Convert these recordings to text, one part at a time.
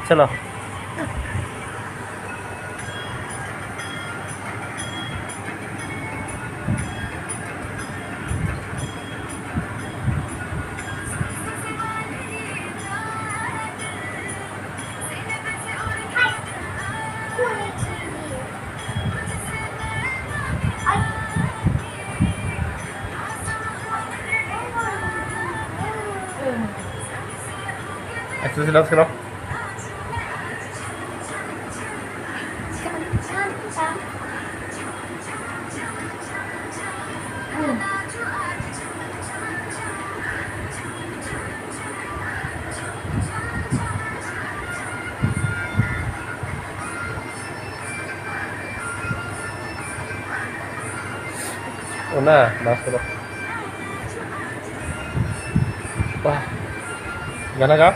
चलो एक्सरसाइज करो ओ ना डांस करो वाह गाना गाओ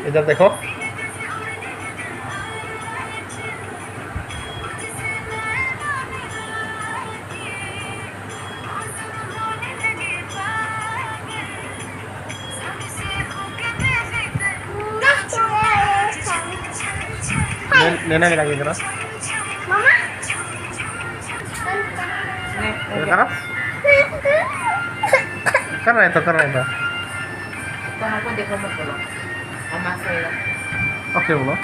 इधर देखो नेना के लगे करो करो कर रहे तो Kung ako, di ko magulong. Mamasaya. Okay बोलो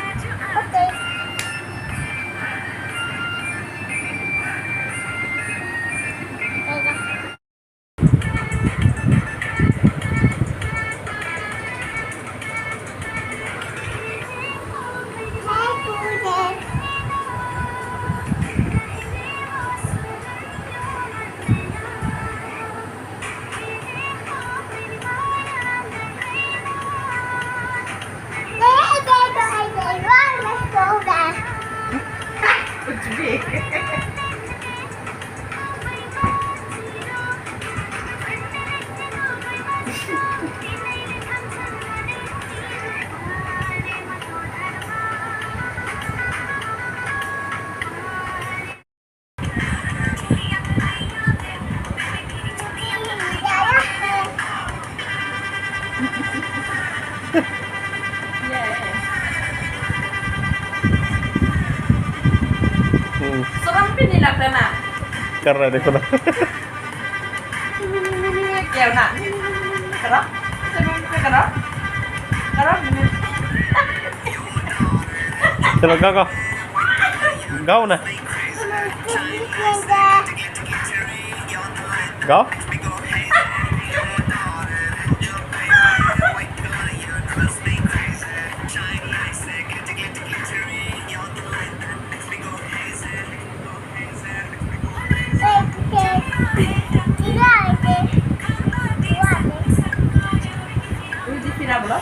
Sarap pinilak na. कर रहे देखो ना Kaya na. Sarap? Sarap ka sarap? Sarap? चलो गाओ गाओ गाओ ना गाओ Hindi pinablo?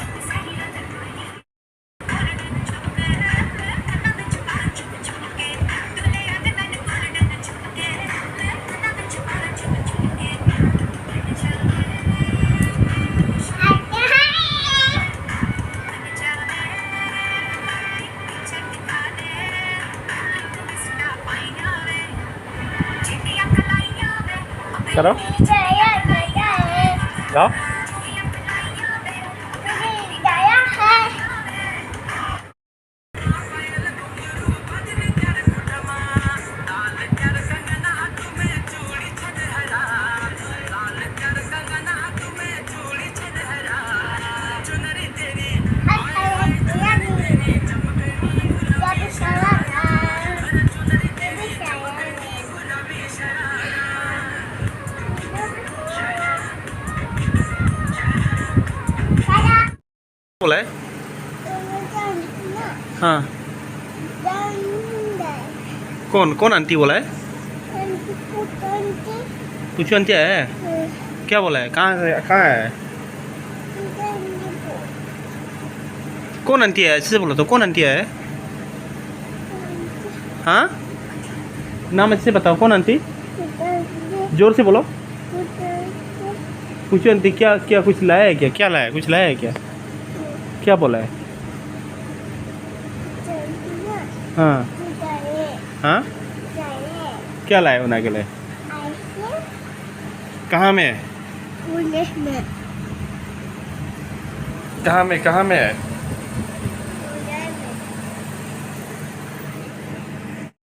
करो गाओ बोला है हाँ कौन कौन आंटी बोला है पूछो आंटी है क्या बोला है कहाँ है कौन आंटी है अच्छे से बोलो तो कौन आंटी है हाँ नाम अच्छे से बताओ, कौन आंटी? जोर से बोलो। पूछो आंटी, क्या क्या कुछ लाया है क्या? क्या लाया है? कुछ लाया है क्या? क्या बोला है? हाँ हाँ क्या लाया उन्हें के लिए? कहाँ में है? कहाँ में है?